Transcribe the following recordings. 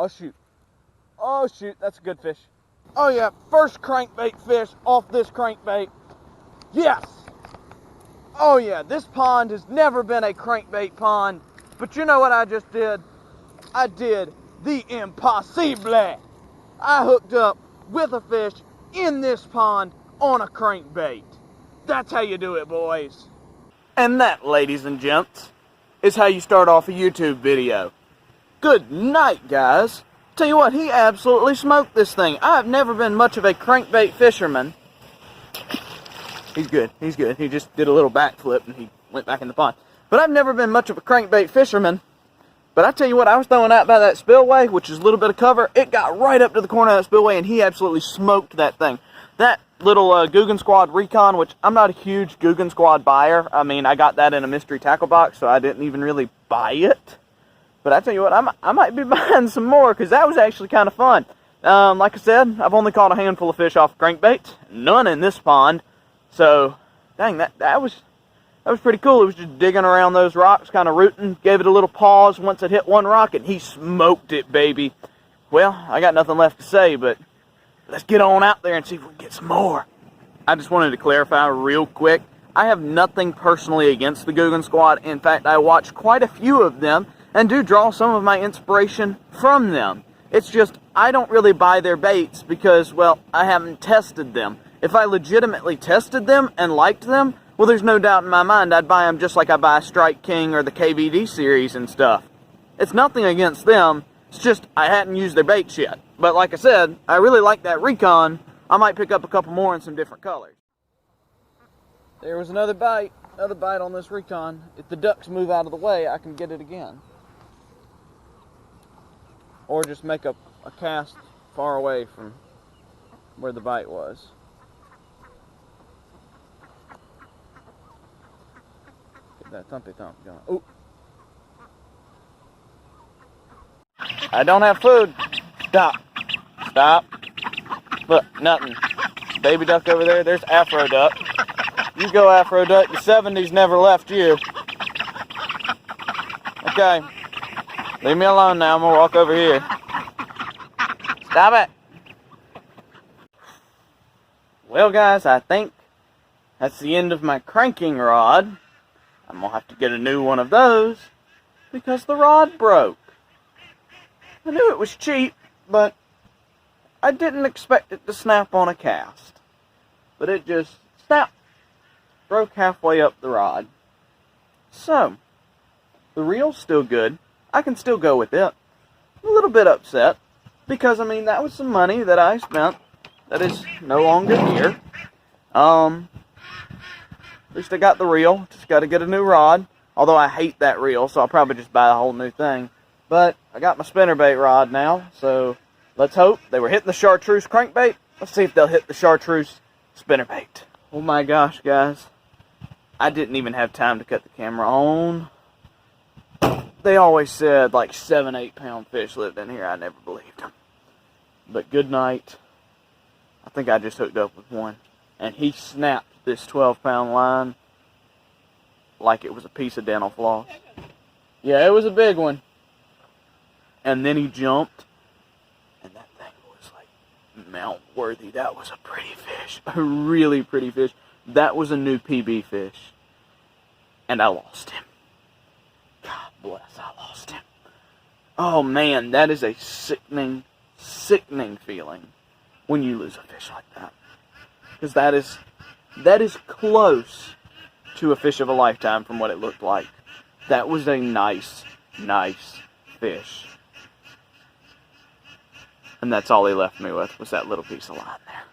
Oh shoot. Oh shoot, that's a good fish. Oh yeah, first crankbait fish off this crankbait. Yes! Oh yeah, this pond has never been a crankbait pond, but you know what I just did? I did the impossible. I hooked up with a fish in this pond on a crankbait. That's how you do it, boys. And that, ladies and gents, is how you start off a YouTube video. Good night, guys. Tell you what, he absolutely smoked this thing. I've never been much of a crankbait fisherman. He's good, he's good. He just did a little backflip and he went back in the pond. But I've never been much of a crankbait fisherman. But I tell you what, I was throwing out by that spillway, which is a little bit of cover. It got right up to the corner of that spillway and he absolutely smoked that thing. That little Googan Squad Recon, which I'm not a huge Googan Squad buyer. I mean, I got that in a mystery tackle box, so I didn't even really buy it. But I tell you what, I might be buying some more, because that was actually kind of fun. Like I said, I've only caught a handful of fish off crankbaits. None in this pond. So, dang, that was pretty cool. It was just digging around those rocks, kind of rooting. Gave it a little pause once it hit one rock, and he smoked it, baby. Well, I got nothing left to say, but let's get on out there and see if we can get some more. I just wanted to clarify real quick. I have nothing personally against the Googan Squad. In fact, I watch quite a few of them and do draw some of my inspiration from them. It's just, I don't really buy their baits because, well, I haven't tested them. If I legitimately tested them and liked them, well, there's no doubt in my mind I'd buy them just like I buy Strike King or the KVD series and stuff. It's nothing against them, it's just I hadn't used their baits yet. But like I said, I really like that Recon. I might pick up a couple more in some different colors. There was another bite on this Recon. If the ducks move out of the way, I can get it again. Or just make a cast far away from where the bite was. Get that thumpy thump going. Ooh. I don't have food. Stop. Stop. Look, nothing. Baby duck over there. There's Afro Duck. You go, Afro Duck. Your 70s never left you. Okay. Leave me alone now. I'm going to walk over here. Stop it. Well, guys, I think that's the end of my cranking rod. I'm going to have to get a new one of those because the rod broke. I knew it was cheap, but I didn't expect it to snap on a cast. But it just snapped. Broke halfway up the rod. So, the reel's still good. I can still go with it. A little bit upset, because, I mean, that was some money that I spent that is no longer here. At least I got the reel. Just got to get a new rod. Although I hate that reel, so I'll probably just buy a whole new thing. But I got my spinnerbait rod now, so let's hope. They were hitting the chartreuse crankbait. Let's see if they'll hit the chartreuse spinnerbait. Oh my gosh, guys. I didn't even have time to cut the camera on. They always said like 7-8 pound fish lived in here. I never believed them. But good night. I think I just hooked up with one. And he snapped this 12-pound line like it was a piece of dental floss. Yeah, it was a big one. And then he jumped. And that thing was like mount worthy. That was a pretty fish. A really pretty fish. That was a new PB fish. And I lost him. God bless, I lost him. Oh man, that is a sickening, sickening feeling when you lose a fish like that. Because that is close to a fish of a lifetime from what it looked like. That was a nice, nice fish. And that's all he left me with, was that little piece of line there.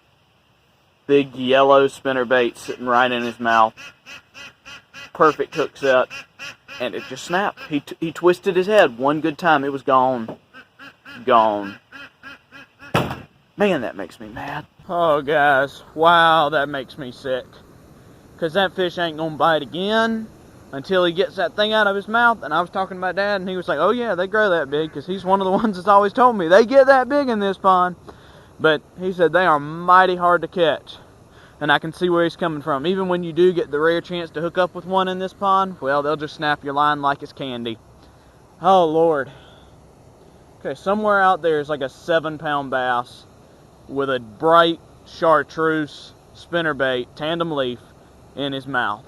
Big yellow spinnerbait sitting right in his mouth. Perfect hook set. And it just snapped. He twisted his head one good time. It was gone. Gone. Man, that makes me mad. Oh, guys. Wow, that makes me sick. Because that fish ain't going to bite again until he gets that thing out of his mouth. And I was talking to my dad, and he was like, oh, yeah, they grow that big. Because he's one of the ones that's always told me, they get that big in this pond. But he said they are mighty hard to catch. And I can see where he's coming from. Even when you do get the rare chance to hook up with one in this pond, well, they'll just snap your line like it's candy. Oh, Lord. Okay, somewhere out there is like a 7-pound bass with a bright chartreuse spinnerbait tandem leaf in his mouth.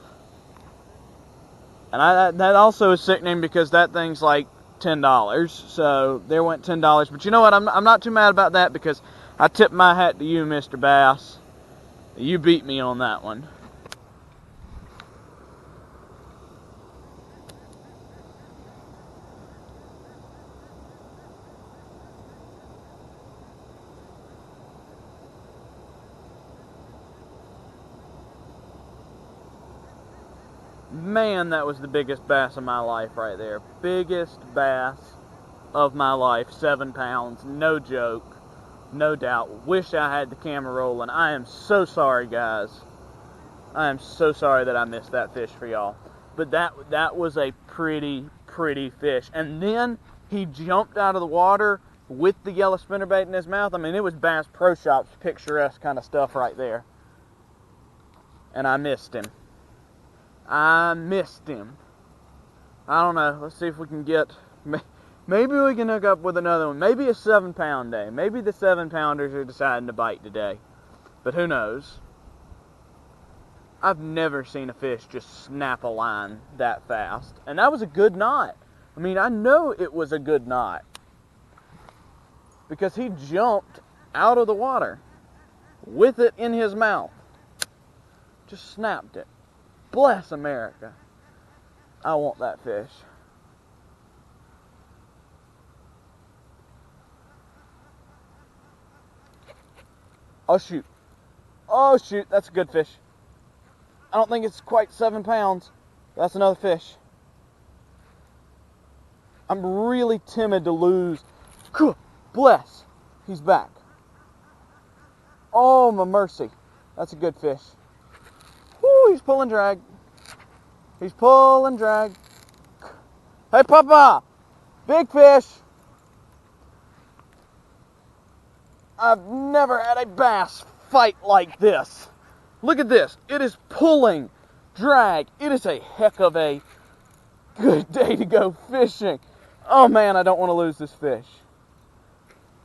And that also is sickening because that thing's like $10. So there went $10. But you know what? I'm not too mad about that because I tip my hat to you, Mr. Bass. You beat me on that one. Man, that was the biggest bass of my life right there. Biggest bass of my life. 7 pounds. No joke. No doubt. Wish I had the camera rolling. I am so sorry, guys. I am so sorry that I missed that fish for y'all. But that was a pretty fish. And then he jumped out of the water with the yellow spinnerbait in his mouth. I mean, it was Bass Pro Shops picturesque kind of stuff right there. And I missed him. I missed him. I don't know. Let's see if we can get... Maybe we can hook up with another one. Maybe a 7-pound day. Maybe the 7-pounders are deciding to bite today. But who knows? I've never seen a fish just snap a line that fast. And that was a good knot. I mean, I know it was a good knot. Because he jumped out of the water with it in his mouth. Just snapped it. Bless America. I want that fish. Oh shoot. Oh shoot, that's a good fish. I don't think it's quite 7 pounds. That's another fish. I'm really timid to lose. Bless. He's back. Oh my mercy. That's a good fish. Woo, he's pulling drag. He's pulling drag. Hey, Papa! Big fish! I've never had a bass fight like this. Look at this. It is pulling drag. It is a heck of a good day to go fishing. Oh man, I don't want to lose this fish.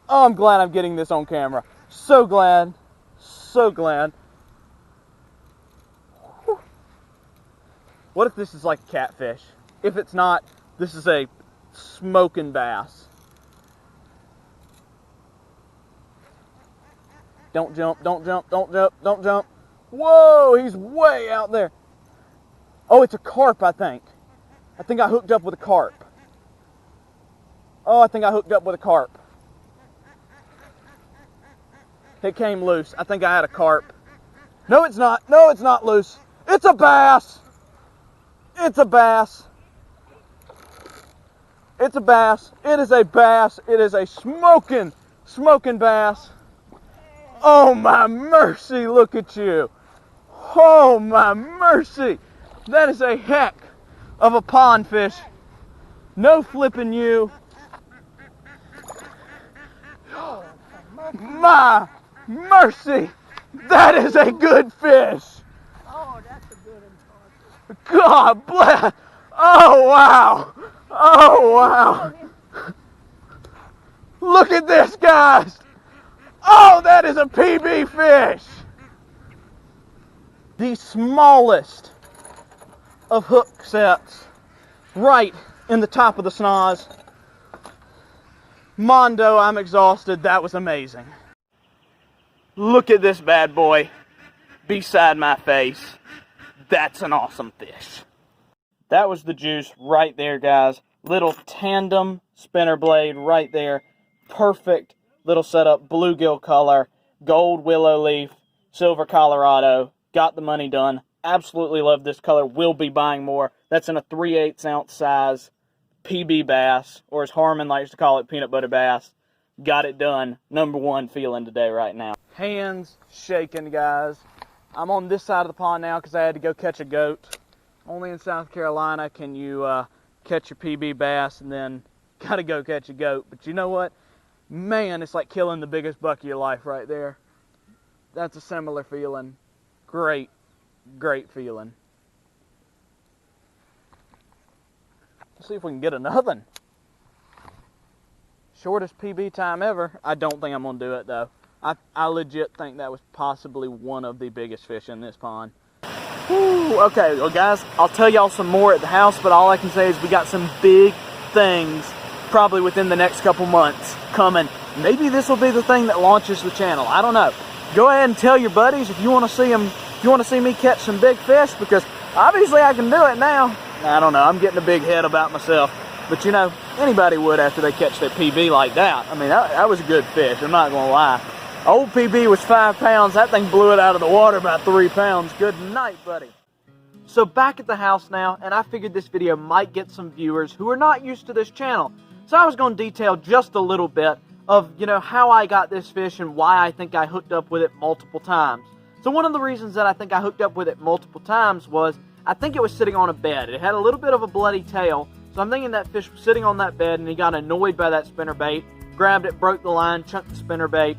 Oh, I'm glad I'm getting this on camera. So glad. So glad. What if this is like a catfish? If it's not, this is a smoking bass. Don't jump, don't jump, don't jump, don't jump. Whoa, he's way out there. Oh, it's a carp, I think. I think I hooked up with a carp. Oh, I think I hooked up with a carp. It came loose. I think I had a carp. No, it's not. No, it's not loose. It's a bass. It's a bass. It's a bass. It is a bass. It is a smoking bass. Oh my mercy, look at you. Oh my mercy. That is a heck of a pond fish. No flipping you. My mercy. That is a good fish. Oh, that's a good one. God bless. Oh wow. Oh wow. Look at this, guys. Oh, that is a PB fish. The smallest of hook sets right in the top of the snoz. Mondo, I'm exhausted. That was amazing. Look at this bad boy beside my face. That's an awesome fish. That was the juice right there, guys. Little tandem spinner blade right there. Perfect little setup. Bluegill color, gold willow leaf, silver Colorado. Got the money done. Absolutely love this color. Will be buying more. That's in a 3/8 ounce size PB bass, or as Harmon likes to call it, peanut butter bass. Got it done. Number one feeling today right now. Hands shaking, guys. I'm on this side of the pond now because I had to go catch a goat. Only in South Carolina can you catch your PB bass and then gotta go catch a goat. But you know what? Man, it's like killing the biggest buck of your life right there. That's a similar feeling. Great feeling. Let's see if we can get another one. Shortest PB time ever. I don't think I'm gonna do it though. I legit think that was possibly one of the biggest fish in this pond. Whew, okay, well guys, I'll tell y'all some more at the house, but all I can say is we got some big things probably within the next couple months coming. Maybe this will be the thing that launches the channel. I don't know. Go ahead and tell your buddies if you want to see them, if you want to see me catch some big fish, because obviously I can do it now. I don't know, I'm getting a big head about myself. But you know, anybody would after they catch their PB like that. I mean, that was a good fish, I'm not gonna lie. Old PB was 5 pounds. That thing blew it out of the water about 3 pounds. Good night, buddy. So back at the house now, and I figured this video might get some viewers who are not used to this channel. So I was going to detail just a little bit of, you know, how I got this fish and why I think I hooked up with it multiple times. So one of the reasons that I think I hooked up with it multiple times was I think it was sitting on a bed. It had a little bit of a bloody tail. So I'm thinking that fish was sitting on that bed and he got annoyed by that spinnerbait, grabbed it, broke the line, chunked the spinnerbait,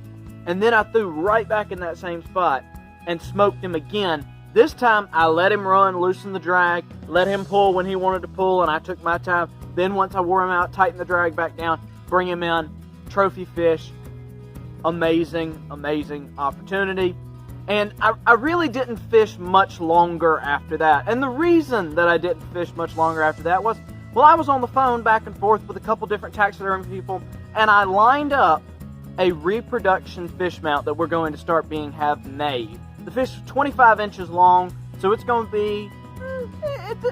and then I threw right back in that same spot and smoked him again. This time, I let him run, loosen the drag, let him pull when he wanted to pull, and I took my time. Then once I wore him out, tightened the drag back down, bring him in, trophy fish. Amazing, amazing opportunity. And I really didn't fish much longer after that. And the reason that I didn't fish much longer after that was, well, I was on the phone back and forth with a couple different taxidermy people, and I lined up a reproduction fish mount that we're going to start have made. The fish is 25 inches long, so it's going to be,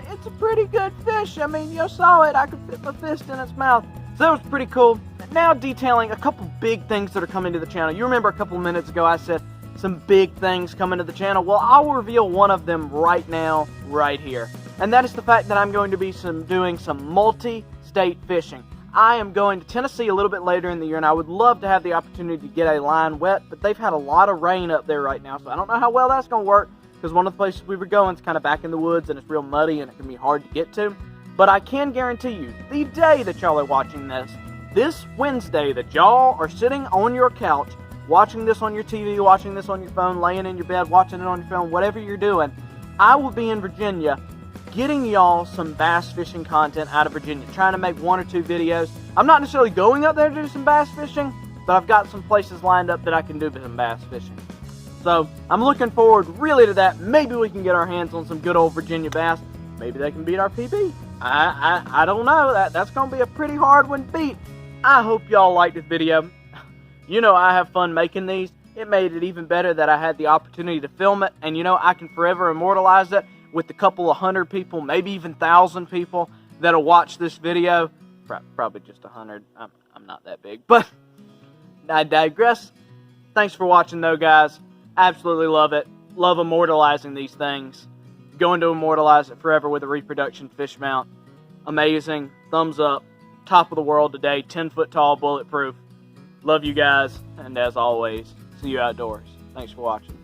it's a pretty good fish. I mean, you saw it, I could fit my fist in its mouth. So that was pretty cool. Now detailing a couple big things that are coming to the channel. You remember a couple minutes ago I said some big things coming to the channel. Well, I'll reveal one of them right now, right here. And that is the fact that I'm going to be doing some multi-state fishing. I am going to Tennessee a little bit later in the year, and I would love to have the opportunity to get a line wet, but they've had a lot of rain up there right now, so I don't know how well that's going to work, because one of the places we were going is kind of back in the woods, and it's real muddy, and it can be hard to get to. But I can guarantee you, the day that y'all are watching this Wednesday that y'all are sitting on your couch, watching this on your TV, watching this on your phone, laying in your bed, watching it on your phone, whatever you're doing, I will be in Virginia getting y'all some bass fishing content out of Virginia, trying to make 1 or 2 videos. I'm not necessarily going up there to do some bass fishing, but I've got some places lined up that I can do some bass fishing. So I'm looking forward really to that. Maybe we can get our hands on some good old Virginia bass. Maybe they can beat our PB. I don't know. That's going to be a pretty hard one to beat. I hope y'all liked this video. You know I have fun making these. It made it even better that I had the opportunity to film it, and you know I can forever immortalize it with a couple of 100 people, maybe even 1,000 people that'll watch this video. Probably just 100. I'm not that big, but I digress. Thanks for watching though, guys. Absolutely love it. Love immortalizing these things. Going to immortalize it forever with a reproduction fish mount. Amazing. Thumbs up. Top of the world today. 10-foot tall, bulletproof. Love you guys, and as always, see you outdoors. Thanks for watching.